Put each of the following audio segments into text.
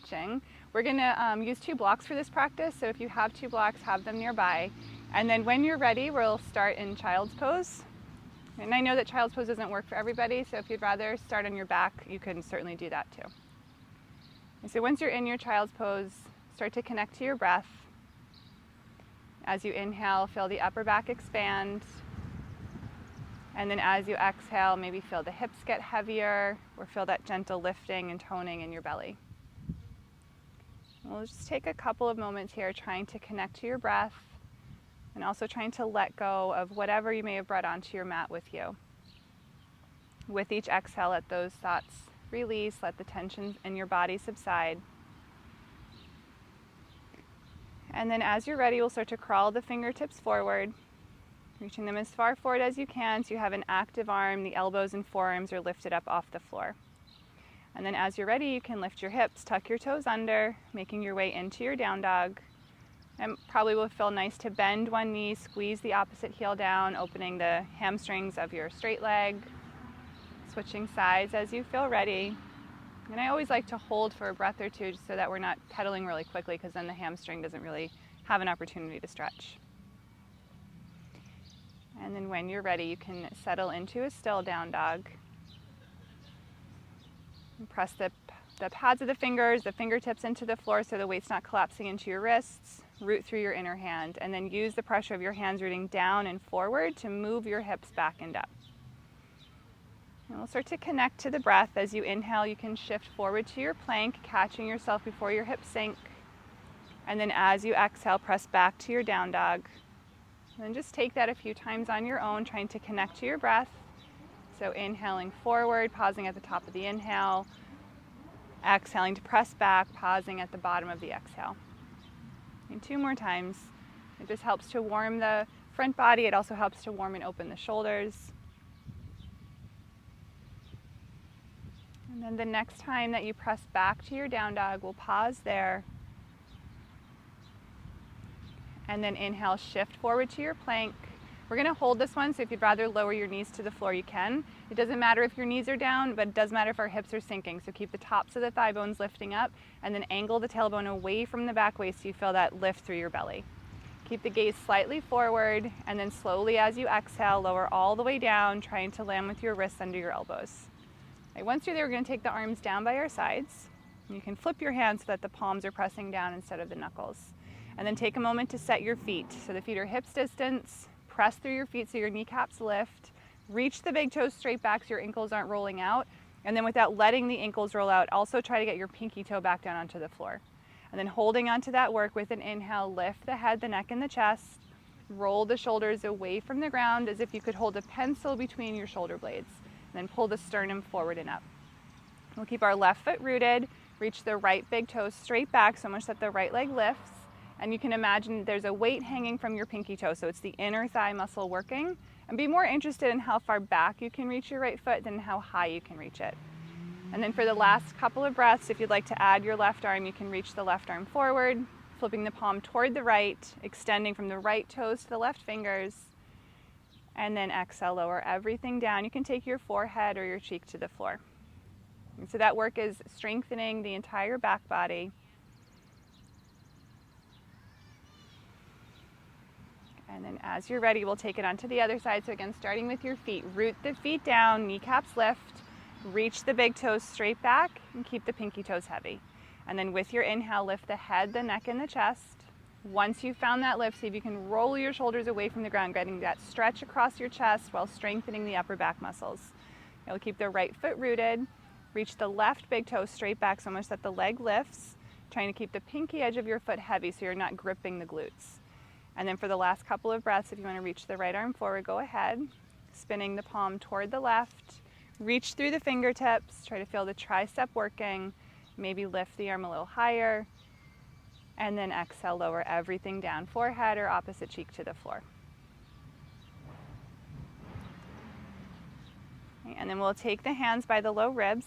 watching. We're gonna use 2 blocks for this practice, so if you have 2 blocks, have them nearby. And then when you're ready, we'll start in child's pose. And I know that child's pose doesn't work for everybody, so if you'd rather start on your back, you can certainly do that too. And so once you're in your child's pose, start to connect to your breath. As you inhale, feel the upper back expand. And then as you exhale, maybe feel the hips get heavier or feel that gentle lifting and toning in your belly. We'll just take a couple of moments here trying to connect to your breath and also trying to let go of whatever you may have brought onto your mat with you. With each exhale, let those thoughts release, let the tensions in your body subside. And then as you're ready, we'll start to crawl the fingertips forward, reaching them as far forward as you can so you have an active arm. The elbows and forearms are lifted up off the floor. And then as you're ready, you can lift your hips, tuck your toes under, making your way into your down dog. And probably will feel nice to bend one knee, squeeze the opposite heel down, opening the hamstrings of your straight leg, switching sides as you feel ready. And I always like to hold for a breath or two just so that we're not pedaling really quickly, because then the hamstring doesn't really have an opportunity to stretch. And then when you're ready, you can settle into a still down dog. And press the pads of the fingers, the fingertips into the floor so the weight's not collapsing into your wrists. Root through your inner hand, and then use the pressure of your hands rooting down and forward to move your hips back and up. And we'll start to connect to the breath. As you inhale, you can shift forward to your plank, catching yourself before your hips sink. And then as you exhale, press back to your down dog. And then just take that a few times on your own, trying to connect to your breath. So inhaling forward, pausing at the top of the inhale. Exhaling to press back, pausing at the bottom of the exhale. And 2 more times. It just helps to warm the front body. It also helps to warm and open the shoulders. And then the next time that you press back to your down dog, we'll pause there. And then inhale, shift forward to your plank. We're going to hold this one, so if you'd rather lower your knees to the floor, you can. It doesn't matter if your knees are down, but it does matter if our hips are sinking. So keep the tops of the thigh bones lifting up, and then angle the tailbone away from the back waist so you feel that lift through your belly. Keep the gaze slightly forward, and then slowly as you exhale, lower all the way down, trying to land with your wrists under your elbows. Okay, once you're there, we're going to take the arms down by our sides. You can flip your hands so that the palms are pressing down instead of the knuckles. And then take a moment to set your feet. So the feet are hips distance. Press through your feet so your kneecaps lift. Reach the big toes straight back so your ankles aren't rolling out. And then without letting the ankles roll out, also try to get your pinky toe back down onto the floor. And then holding onto that work with an inhale, lift the head, the neck, and the chest. Roll the shoulders away from the ground as if you could hold a pencil between your shoulder blades. And then pull the sternum forward and up. We'll keep our left foot rooted. Reach the right big toe straight back so much that the right leg lifts. And you can imagine there's a weight hanging from your pinky toe, so it's the inner thigh muscle working. And be more interested in how far back you can reach your right foot than how high you can reach it. And then for the last couple of breaths, if you'd like to add your left arm, you can reach the left arm forward, flipping the palm toward the right, extending from the right toes to the left fingers. And then exhale, lower everything down. You can take your forehead or your cheek to the floor. And so that work is strengthening the entire back body. And then as you're ready, we'll take it onto the other side. So again, starting with your feet, root the feet down, kneecaps lift, reach the big toes straight back, and keep the pinky toes heavy. And then with your inhale, lift the head, the neck, and the chest. Once you've found that lift, see if you can roll your shoulders away from the ground, getting that stretch across your chest while strengthening the upper back muscles. You'll keep the right foot rooted, reach the left big toe straight back so much that the leg lifts, trying to keep the pinky edge of your foot heavy so you're not gripping the glutes. And then for the last couple of breaths, if you want to reach the right arm forward, go ahead. Spinning the palm toward the left. Reach through the fingertips. Try to feel the tricep working. Maybe lift the arm a little higher. And then exhale, lower everything down. Forehead or opposite cheek to the floor. Okay, and then we'll take the hands by the low ribs.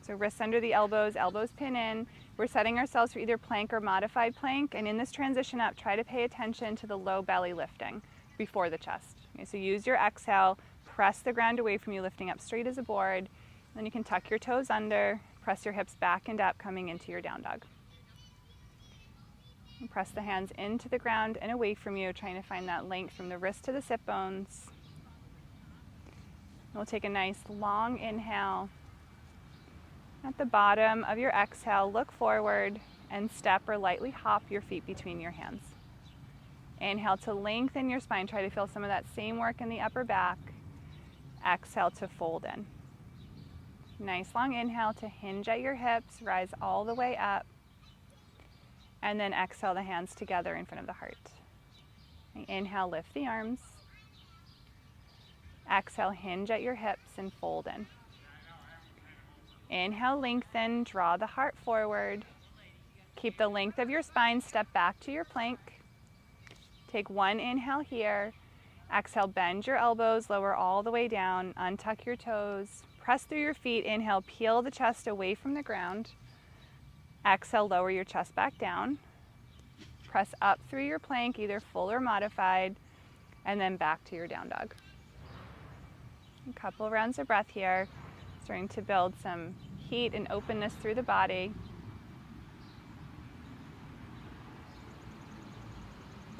So wrists under the elbows, elbows pin in. We're setting ourselves for either plank or modified plank, and in this transition up, try to pay attention to the low belly lifting before the chest. Okay, so use your exhale, press the ground away from you, lifting up straight as a board. Then you can tuck your toes under, Press your hips back and up, coming into your down dog. And press the hands into the ground and away from you, trying to find that length from the wrist to the sit bones. We'll take a nice long inhale. At the bottom of your exhale, look forward and step or lightly hop your feet between your hands. Inhale to lengthen your spine. Try to feel some of that same work in the upper back. Exhale to fold in. Nice long inhale to hinge at your hips, rise all the way up. And then exhale the hands together in front of the heart. Inhale, lift the arms. Exhale, hinge at your hips and fold in. Inhale, lengthen, draw the heart forward. Keep the length of your spine, step back to your plank. Take one inhale here. Exhale, bend your elbows, lower all the way down, untuck your toes. Press through your feet, inhale, peel the chest away from the ground. Exhale, lower your chest back down. Press up through your plank, either full or modified, and then back to your down dog. A couple rounds of breath here, starting to build some heat and openness through the body.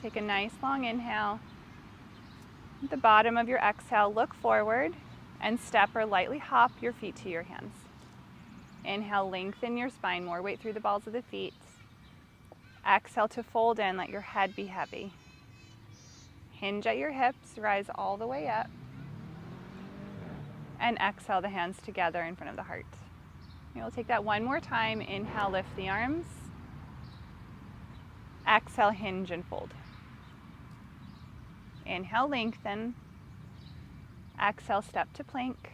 Take a nice long inhale. At the bottom of your exhale, look forward and step or lightly hop your feet to your hands. Inhale, lengthen your spine, more weight through the balls of the feet. Exhale to fold in, let your head be heavy. Hinge at your hips, rise all the way up. And exhale the hands together in front of the heart. We'll take that one more time. Inhale, lift the arms. Exhale, hinge and fold. Inhale, lengthen. Exhale, step to plank.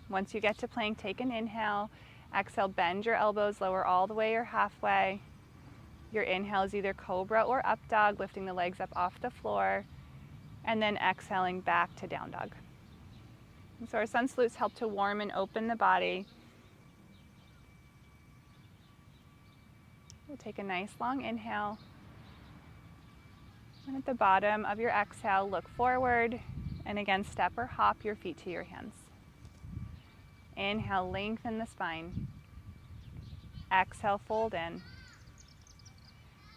Once you get to plank, take an inhale. Exhale, bend your elbows, lower all the way or halfway. Your inhale is either cobra or up dog, lifting the legs up off the floor. And then exhaling back to down dog. And so our sun salutes help to warm and open the body. We'll take a nice long inhale. And at the bottom of your exhale, look forward. And again, step or hop your feet to your hands. Inhale, lengthen the spine. Exhale, fold in.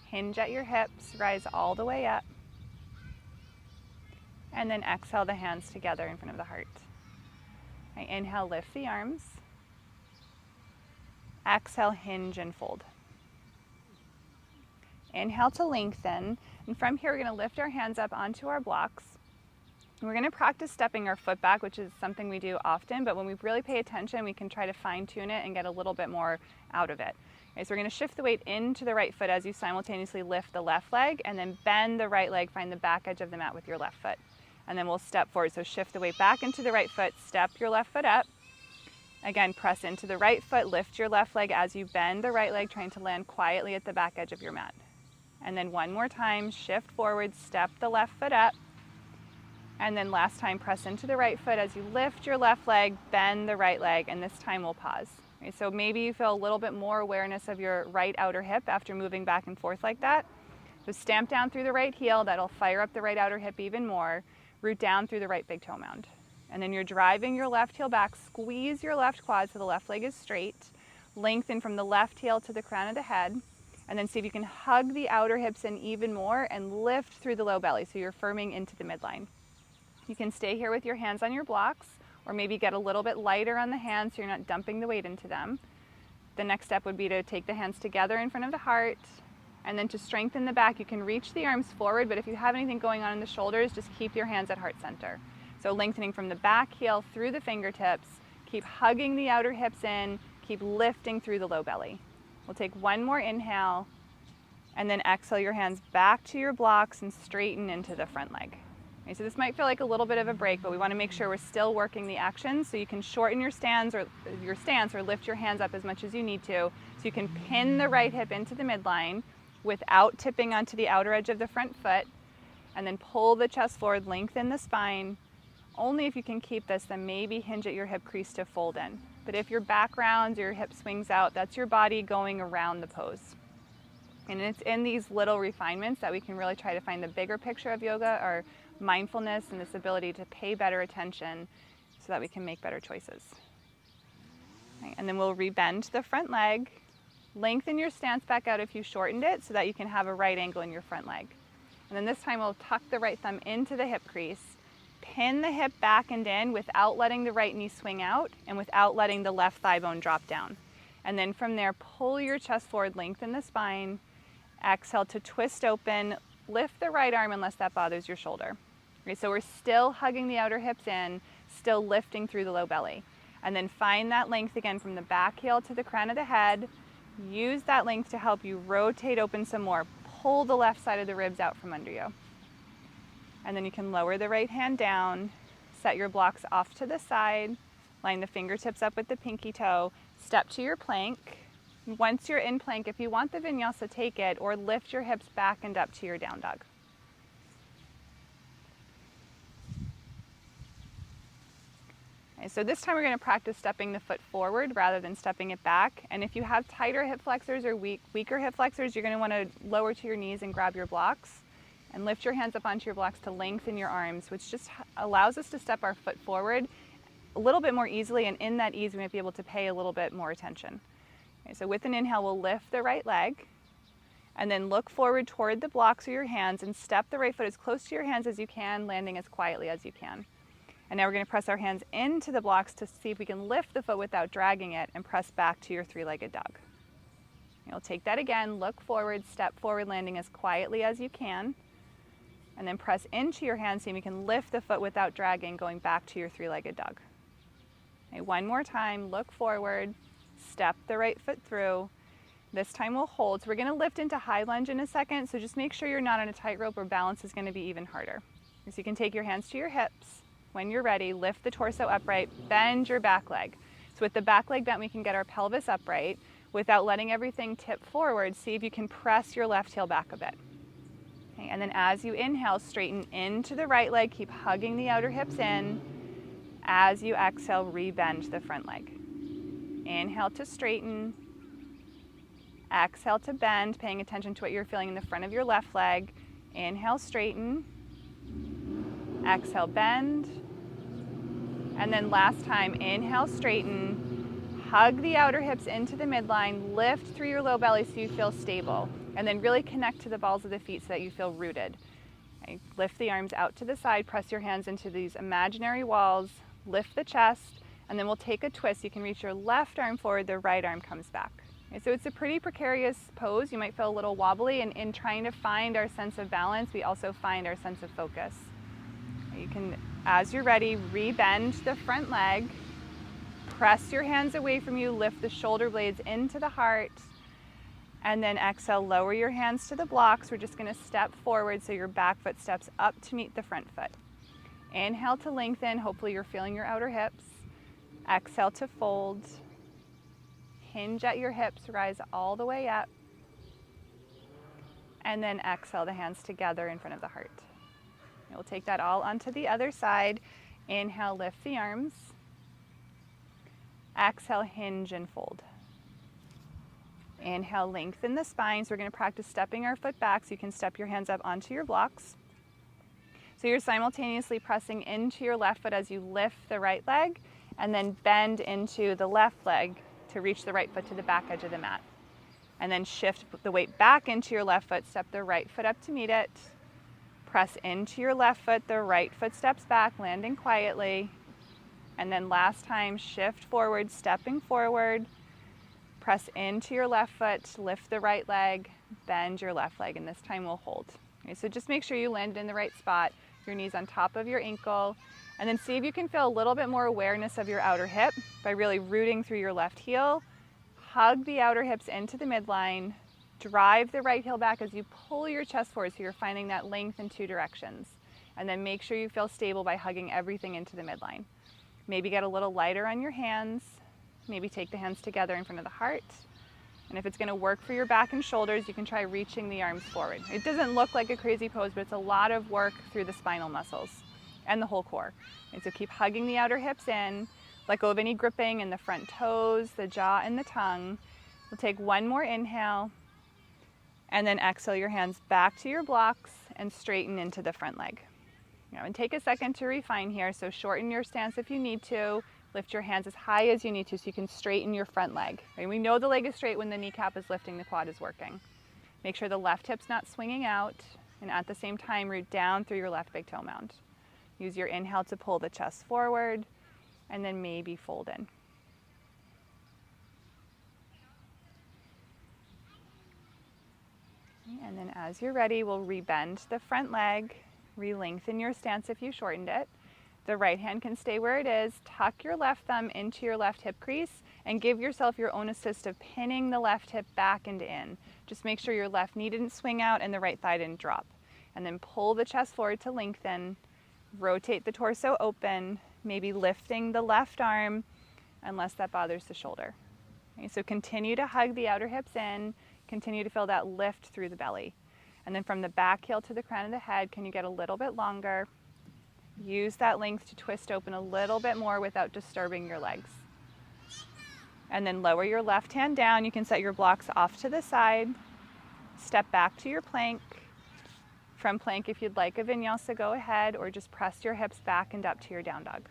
Hinge at your hips, rise all the way up. And then exhale the hands together in front of the heart. Right, inhale, lift the arms. Exhale, hinge and fold. Inhale to lengthen. And from here, we're going to lift our hands up onto our blocks. And we're going to practice stepping our foot back, which is something we do often, but when we really pay attention, we can try to fine tune it and get a little bit more out of it. Okay, so we're going to shift the weight into the right foot as you simultaneously lift the left leg, and then bend the right leg, find the back edge of the mat with your left foot. And then we'll step forward. So shift the weight back into the right foot, step your left foot up. Again, press into the right foot, lift your left leg as you bend the right leg, trying to land quietly at the back edge of your mat. And then one more time, shift forward, step the left foot up. And then last time, press into the right foot as you lift your left leg, bend the right leg, and this time we'll pause. Okay, so maybe you feel a little bit more awareness of your right outer hip after moving back and forth like that. So stamp down through the right heel, that'll fire up the right outer hip even more. Root down through the right big toe mound. And then you're driving your left heel back, squeeze your left quad so the left leg is straight. Lengthen from the left heel to the crown of the head. And then see if you can hug the outer hips in even more and lift through the low belly so you're firming into the midline. You can stay here with your hands on your blocks, or maybe get a little bit lighter on the hands so you're not dumping the weight into them. The next step would be to take the hands together in front of the heart, and then to strengthen the back, you can reach the arms forward, but if you have anything going on in the shoulders, just keep your hands at heart center. So lengthening from the back heel through the fingertips, keep hugging the outer hips in, keep lifting through the low belly. We'll take one more inhale, and then exhale your hands back to your blocks and straighten into the front leg. Okay, so this might feel like a little bit of a break, but we want to make sure we're still working the action, so you can shorten your stance or lift your hands up as much as you need to, so you can pin the right hip into the midline without tipping onto the outer edge of the front foot, and then pull the chest forward, lengthen the spine. Only if you can keep this, then maybe hinge at your hip crease to fold in. But if your back rounds, your hip swings out, that's your body going around the pose. And it's in these little refinements that we can really try to find the bigger picture of yoga, or mindfulness and this ability to pay better attention so that we can make better choices. Okay, and then we'll rebend the front leg. Lengthen your stance back out if you shortened it so that you can have a right angle in your front leg. And then this time we'll tuck the right thumb into the hip crease, pin the hip back and in without letting the right knee swing out and without letting the left thigh bone drop down. And then from there, pull your chest forward, lengthen the spine. Exhale to twist open, lift the right arm unless that bothers your shoulder. Okay, so we're still hugging the outer hips in, still lifting through the low belly. And then find that length again from the back heel to the crown of the head. Use that length to help you rotate open some more. Pull the left side of the ribs out from under you. And then you can lower the right hand down, set your blocks off to the side, line the fingertips up with the pinky toe, step to your plank. Once you're in plank, if you want the vinyasa, take it, or lift your hips back and up to your down dog. Okay, so this time we're going to practice stepping the foot forward rather than stepping it back. And if you have tighter hip flexors or weaker hip flexors, you're going to want to lower to your knees and grab your blocks and lift your hands up onto your blocks to lengthen your arms, which just allows us to step our foot forward a little bit more easily, and in that ease we might be able to pay a little bit more attention. Okay, so with an inhale, we'll lift the right leg and then look forward toward the blocks of your hands and step the right foot as close to your hands as you can, landing as quietly as you can. And now we're going to press our hands into the blocks to see if we can lift the foot without dragging it and press back to your three-legged dog. You'll take that again, look forward, step forward, landing as quietly as you can, and then press into your hands, see if you can lift the foot without dragging, going back to your three-legged dog. Okay, one more time, look forward, step the right foot through. This time we'll hold. So we're going to lift into high lunge in a second, so just make sure you're not on a tightrope or balance is going to be even harder. So you can take your hands to your hips. When you're ready, lift the torso upright, bend your back leg. So with the back leg bent, we can get our pelvis upright without letting everything tip forward. See if you can press your left heel back a bit. Okay, and then as you inhale, straighten into the right leg, keep hugging the outer hips in. As you exhale, rebend the front leg. Inhale to straighten. Exhale to bend, paying attention to what you're feeling in the front of your left leg. Inhale, straighten. Exhale, bend. And then last time, inhale, straighten. Hug the outer hips into the midline. Lift through your low belly so you feel stable. And then really connect to the balls of the feet so that you feel rooted. Okay, lift the arms out to the side. Press your hands into these imaginary walls. Lift the chest. And then we'll take a twist. You can reach your left arm forward. The right arm comes back. Okay, so it's a pretty precarious pose. You might feel a little wobbly. And in trying to find our sense of balance, we also find our sense of focus. You can, as you're ready, rebend the front leg. Press your hands away from you. Lift the shoulder blades into the heart. And then exhale, lower your hands to the blocks. We're just going to step forward so your back foot steps up to meet the front foot. Inhale to lengthen. Hopefully you're feeling your outer hips. Exhale to fold. Hinge at your hips. Rise all the way up. And then exhale the hands together in front of the heart. We'll take that all onto the other side. Inhale, lift the arms. Exhale, hinge and fold. Inhale, lengthen the spine. So we're going to practice stepping our foot back so you can step your hands up onto your blocks. So you're simultaneously pressing into your left foot as you lift the right leg and then bend into the left leg to reach the right foot to the back edge of the mat. And then shift the weight back into your left foot, step the right foot up to meet it. Press into your left foot, the right foot steps back, landing quietly. And then last time, shift forward, stepping forward. Press into your left foot, lift the right leg, bend your left leg, and this time we'll hold. Okay, so just make sure you land in the right spot, your knees on top of your ankle, and then see if you can feel a little bit more awareness of your outer hip by really rooting through your left heel. Hug the outer hips into the midline. Drive the right heel back as you pull your chest forward so you're finding that length in two directions. And then make sure you feel stable by hugging everything into the midline. Maybe get a little lighter on your hands. Maybe take the hands together in front of the heart. And if it's going to work for your back and shoulders, you can try reaching the arms forward. It doesn't look like a crazy pose, but it's a lot of work through the spinal muscles and the whole core. And so keep hugging the outer hips in. Let go of any gripping in the front toes, the jaw, and the tongue. We'll take one more inhale. And then exhale your hands back to your blocks and straighten into the front leg. And take a second to refine here. So shorten your stance if you need to. Lift your hands as high as you need to so you can straighten your front leg. And we know the leg is straight when the kneecap is lifting, the quad is working. Make sure the left hip's not swinging out, and at the same time, root down through your left big toe mound. Use your inhale to pull the chest forward, and then maybe fold in. And then as you're ready, we'll rebend the front leg, re-lengthen your stance if you shortened it. The right hand can stay where it is. Tuck your left thumb into your left hip crease and give yourself your own assist of pinning the left hip back and in. Just make sure your left knee didn't swing out and the right thigh didn't drop. And then pull the chest forward to lengthen. Rotate the torso open, maybe lifting the left arm unless that bothers the shoulder. Okay, so continue to hug the outer hips in. Continue to feel that lift through the belly. And then from the back heel to the crown of the head, can you get a little bit longer? Use that length to twist open a little bit more without disturbing your legs. And then lower your left hand down. You can set your blocks off to the side. Step back to your plank. From plank, if you'd like a vinyasa, go ahead, or just press your hips back and up to your down dog.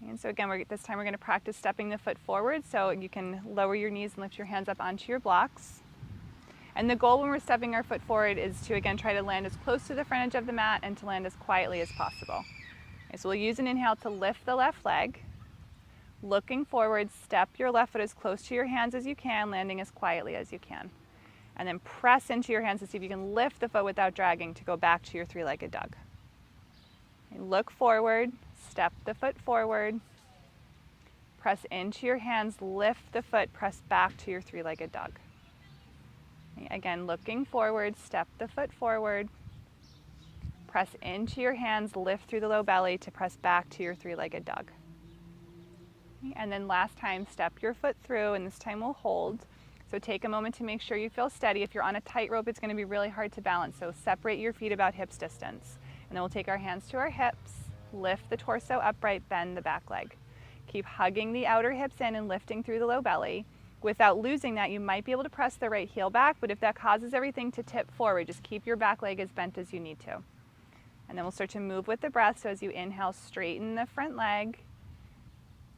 And so again, this time we're going to practice stepping the foot forward, so you can lower your knees and lift your hands up onto your blocks. And the goal when we're stepping our foot forward is to, again, try to land as close to the front edge of the mat and to land as quietly as possible. Okay, so we'll use an inhale to lift the left leg. Looking forward, step your left foot as close to your hands as you can, landing as quietly as you can. And then press into your hands to see if you can lift the foot without dragging to go back to your three-legged dog. Okay, look forward, step the foot forward. Press into your hands, lift the foot, press back to your three-legged dog. Again, looking forward, step the foot forward, press into your hands, lift through the low belly to press back to your three-legged dog. And then last time, step your foot through, and this time we'll hold. So take a moment to make sure you feel steady. If you're on a tightrope, it's going to be really hard to balance, so separate your feet about hips distance. And then we'll take our hands to our hips, lift the torso upright, bend the back leg. Keep hugging the outer hips in and lifting through the low belly. Without losing that, you might be able to press the right heel back, but if that causes everything to tip forward, just keep your back leg as bent as you need to. And then we'll start to move with the breath. So as you inhale, straighten the front leg.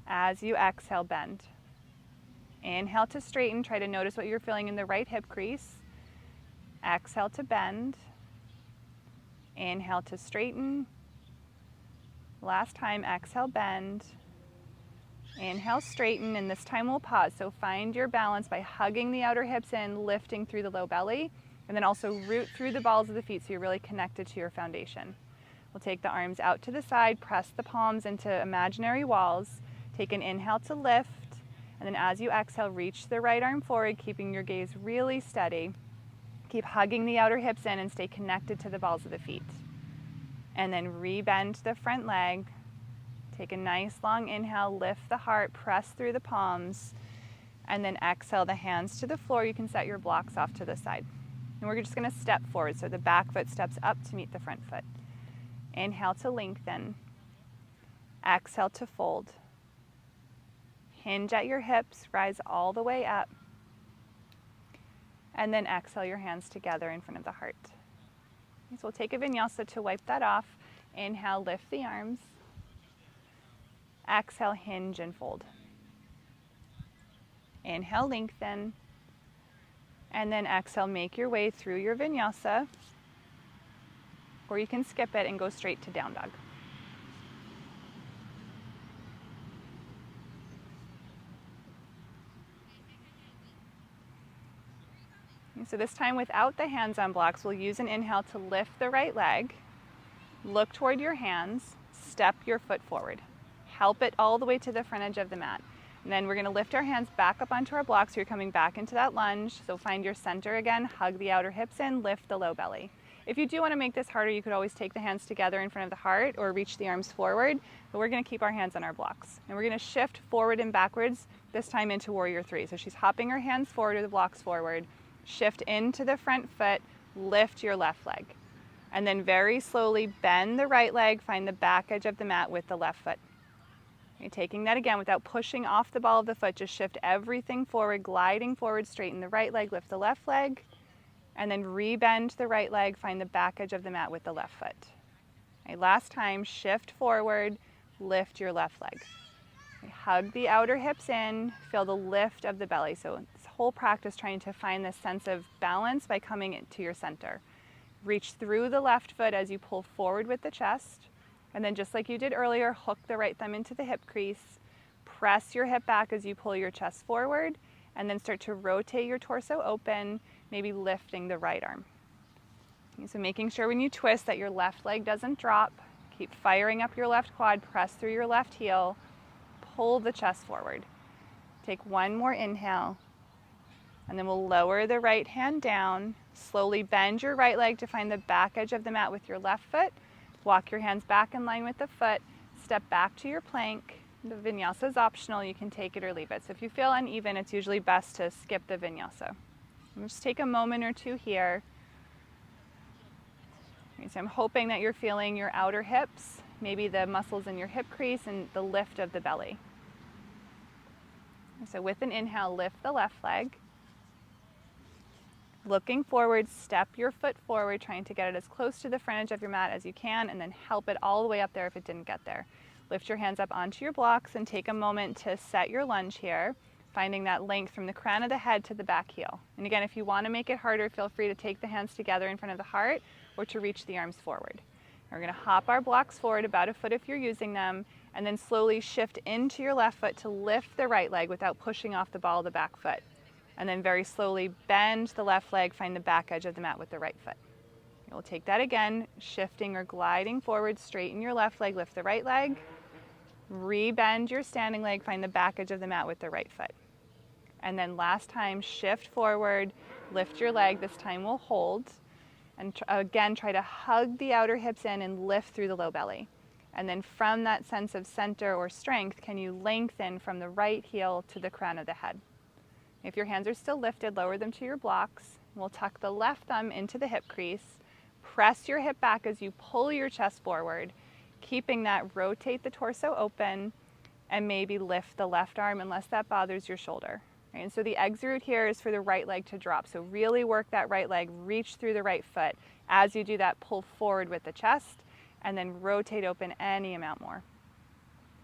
As you exhale, bend. Inhale to straighten. Try to notice what you're feeling in the right hip crease. Exhale to bend. Inhale to straighten. Last time, exhale, bend. Inhale, straighten, and this time we'll pause. So find your balance by hugging the outer hips in, lifting through the low belly, and then also root through the balls of the feet so you're really connected to your foundation. We'll take the arms out to the side, press the palms into imaginary walls. Take an inhale to lift, and then as you exhale, reach the right arm forward, keeping your gaze really steady. Keep hugging the outer hips in and stay connected to the balls of the feet. And then rebend the front leg. Take a nice long inhale, lift the heart, press through the palms, and then exhale the hands to the floor. You can set your blocks off to the side. And we're just going to step forward, so the back foot steps up to meet the front foot. Inhale to lengthen. Exhale to fold. Hinge at your hips, rise all the way up. And then exhale your hands together in front of the heart. So we'll take a vinyasa to wipe that off. Inhale, lift the arms. Exhale, hinge and fold. Inhale, lengthen. And then exhale, make your way through your vinyasa. Or you can skip it and go straight to down dog. And so this time without the hands on blocks, we'll use an inhale to lift the right leg. Look toward your hands. Step your foot forward. Help it all the way to the front edge of the mat. And then we're going to lift our hands back up onto our blocks. So you're coming back into that lunge. So find your center again, hug the outer hips in, lift the low belly. If you do want to make this harder, you could always take the hands together in front of the heart or reach the arms forward, but we're going to keep our hands on our blocks. And we're going to shift forward and backwards, this time into warrior three. So she's hopping her hands forward or the blocks forward, shift into the front foot, lift your left leg. And then very slowly bend the right leg, find the back edge of the mat with the left foot. Okay, taking that again without pushing off the ball of the foot, just shift everything forward, gliding forward, straighten the right leg, lift the left leg, and then rebend the right leg, find the back edge of the mat with the left foot. Okay, last time, shift forward, lift your left leg. Okay, hug the outer hips in, feel the lift of the belly. So this whole practice trying to find this sense of balance by coming into your center. Reach through the left foot as you pull forward with the chest. And then just like you did earlier, hook the right thumb into the hip crease. Press your hip back as you pull your chest forward. And then start to rotate your torso open, maybe lifting the right arm. Okay, so making sure when you twist that your left leg doesn't drop. Keep firing up your left quad, press through your left heel, pull the chest forward. Take one more inhale. And then we'll lower the right hand down. Slowly bend your right leg to find the back edge of the mat with your left foot. Walk your hands back in line with the foot. Step back to your plank. The vinyasa is optional. You can take it or leave it. So if you feel uneven, it's usually best to skip the vinyasa. And just take a moment or two here. Okay, so I'm hoping that you're feeling your outer hips, maybe the muscles in your hip crease and the lift of the belly. So with an inhale, lift the left leg. Looking forward, step your foot forward, trying to get it as close to the front edge of your mat as you can, and then help it all the way up there if it didn't get there. Lift your hands up onto your blocks and take a moment to set your lunge here, finding that length from the crown of the head to the back heel. And again, if you want to make it harder, feel free to take the hands together in front of the heart or to reach the arms forward. We're going to hop our blocks forward about a foot if you're using them, and then slowly shift into your left foot to lift the right leg without pushing off the ball of the back foot. And then very slowly bend the left leg, find the back edge of the mat with the right foot. We'll take that again, shifting or gliding forward, straighten your left leg, lift the right leg, re-bend your standing leg, find the back edge of the mat with the right foot. And then last time, shift forward, lift your leg, this time we'll hold. And again, try to hug the outer hips in and lift through the low belly. And then from that sense of center or strength, can you lengthen from the right heel to the crown of the head? If your hands are still lifted, lower them to your blocks. We'll tuck the left thumb into the hip crease. Press your hip back as you pull your chest forward, keeping that rotate the torso open, and maybe lift the left arm unless that bothers your shoulder. Right? And so the exit route here is for the right leg to drop. So really work that right leg, reach through the right foot. As you do that, pull forward with the chest, and then rotate open any amount more.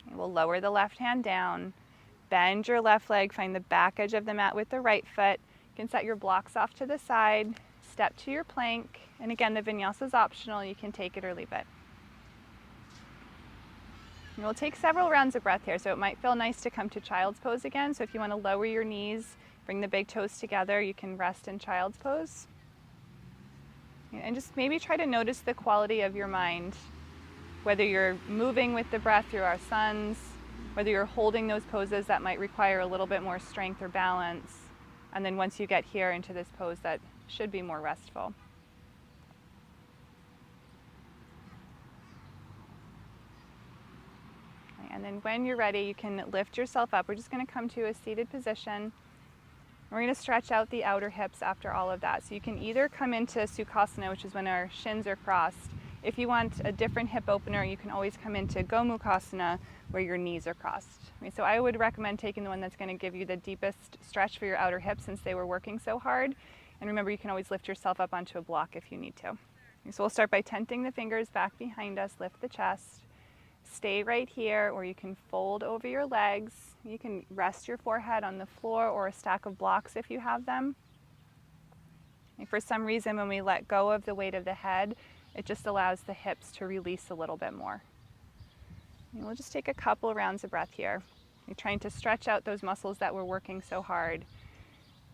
And we'll lower the left hand down. Bend your left leg, find the back edge of the mat with the right foot. You can set your blocks off to the side, step to your plank, and again, the vinyasa is optional. You can take it or leave it. And we'll take several rounds of breath here, so it might feel nice to come to child's pose again. So if you want to lower your knees, bring the big toes together, you can rest in child's pose. And just maybe try to notice the quality of your mind, whether you're moving with the breath through our suns, whether you're holding those poses that might require a little bit more strength or balance. And then once you get here into this pose, that should be more restful. And then when you're ready, you can lift yourself up. We're just going to come to a seated position. We're going to stretch out the outer hips after all of that. So you can either come into Sukhasana, which is when our shins are crossed. If you want a different hip opener, you can always come into Gomukhasana, where your knees are crossed. So I would recommend taking the one that's going to give you the deepest stretch for your outer hips since they were working so hard. And remember, you can always lift yourself up onto a block if you need to. So we'll start by tenting the fingers back behind us, lift the chest. Stay right here, or you can fold over your legs. You can rest your forehead on the floor or a stack of blocks if you have them. And for some reason, when we let go of the weight of the head, it just allows the hips to release a little bit more. And we'll just take a couple rounds of breath here. You're trying to stretch out those muscles that we're working so hard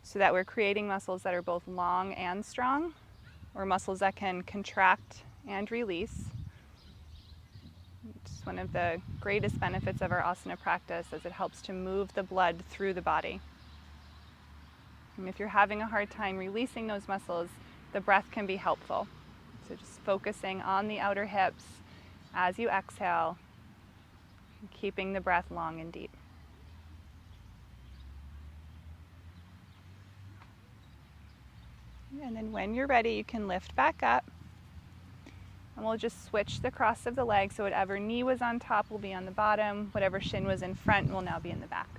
so that we're creating muscles that are both long and strong, or muscles that can contract and release. It's one of the greatest benefits of our asana practice, as it helps to move the blood through the body. And if you're having a hard time releasing those muscles, the breath can be helpful. So just focusing on the outer hips as you exhale, and keeping the breath long and deep. And then when you're ready, you can lift back up. And we'll just switch the cross of the leg, so whatever knee was on top will be on the bottom, whatever shin was in front will now be in the back.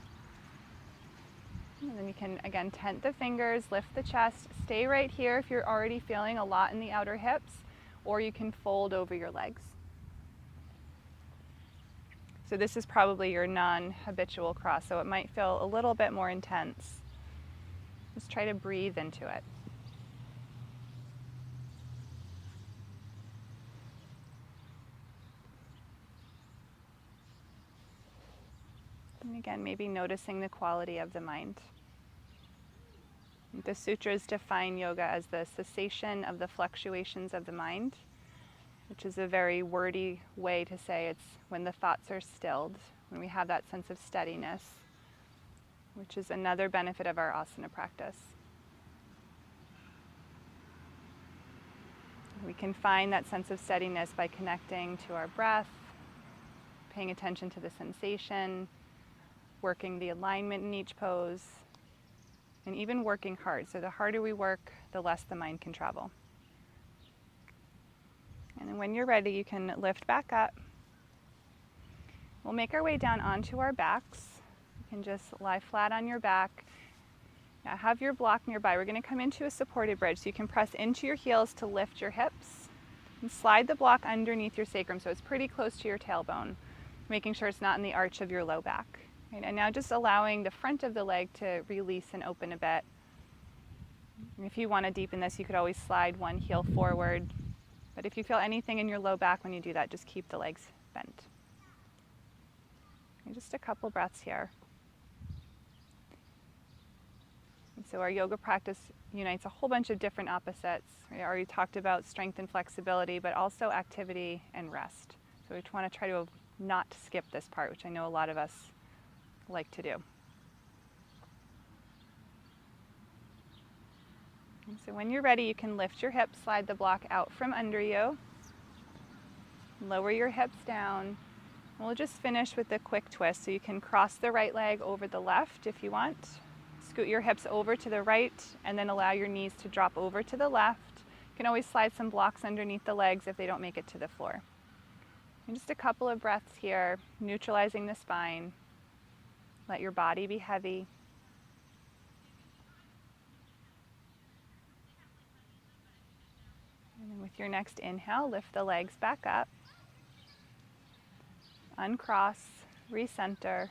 And then you can, again, tent the fingers, lift the chest, stay right here if you're already feeling a lot in the outer hips, or you can fold over your legs. So this is probably your non-habitual cross, so it might feel a little bit more intense. Just try to breathe into it. And again, maybe noticing the quality of the mind. The sutras define yoga as the cessation of the fluctuations of the mind, which is a very wordy way to say it's when the thoughts are stilled, when we have that sense of steadiness, which is another benefit of our asana practice. We can find that sense of steadiness by connecting to our breath, paying attention to the sensation, working the alignment in each pose, and even working hard. So the harder we work, the less the mind can travel. And then when you're ready, you can lift back up. We'll make our way down onto our backs. You can just lie flat on your back. Now have your block nearby. We're going to come into a supported bridge. So you can press into your heels to lift your hips and slide the block underneath your sacrum so it's pretty close to your tailbone, making sure it's not in the arch of your low back. Right, and now just allowing the front of the leg to release and open a bit. And if you want to deepen this, you could always slide one heel forward. But if you feel anything in your low back when you do that, just keep the legs bent. And just a couple breaths here. And so our yoga practice unites a whole bunch of different opposites. We already talked about strength and flexibility, but also activity and rest. So we want to try to not skip this part, which I know a lot of us like to do. And so when you're ready, you can lift your hips, slide the block out from under you, lower your hips down. We'll just finish with a quick twist. So you can cross the right leg over the left if you want. Scoot your hips over to the right and then allow your knees to drop over to the left. You can always slide some blocks underneath the legs if they don't make it to the floor. And just a couple of breaths here, neutralizing the spine. Let your body be heavy. And then with your next inhale, lift the legs back up. Uncross, recenter.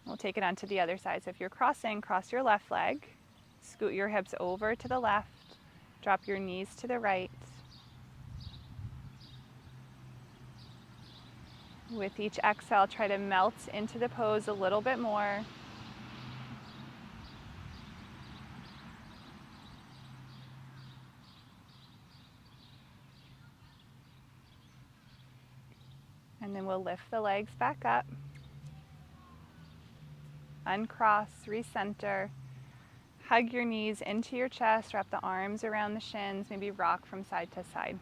We'll take it onto the other side. So if you're crossing, cross your left leg. Scoot your hips over to the left. Drop your knees to the right. With each exhale, try to melt into the pose a little bit more. And then we'll lift the legs back up. Uncross, recenter. Hug your knees into your chest, wrap the arms around the shins, maybe rock from side to side.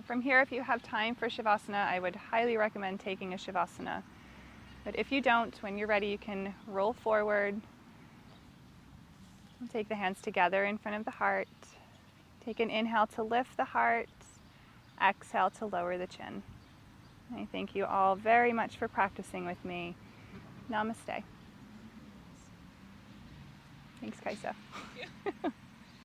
From here, if you have time for Shavasana, I would highly recommend taking a Shavasana. But if you don't, when you're ready, you can roll forward. Take the hands together in front of the heart. Take an inhale to lift the heart. Exhale to lower the chin. I thank you all very much for practicing with me. Namaste. Thanks, Kaisa. Thank you.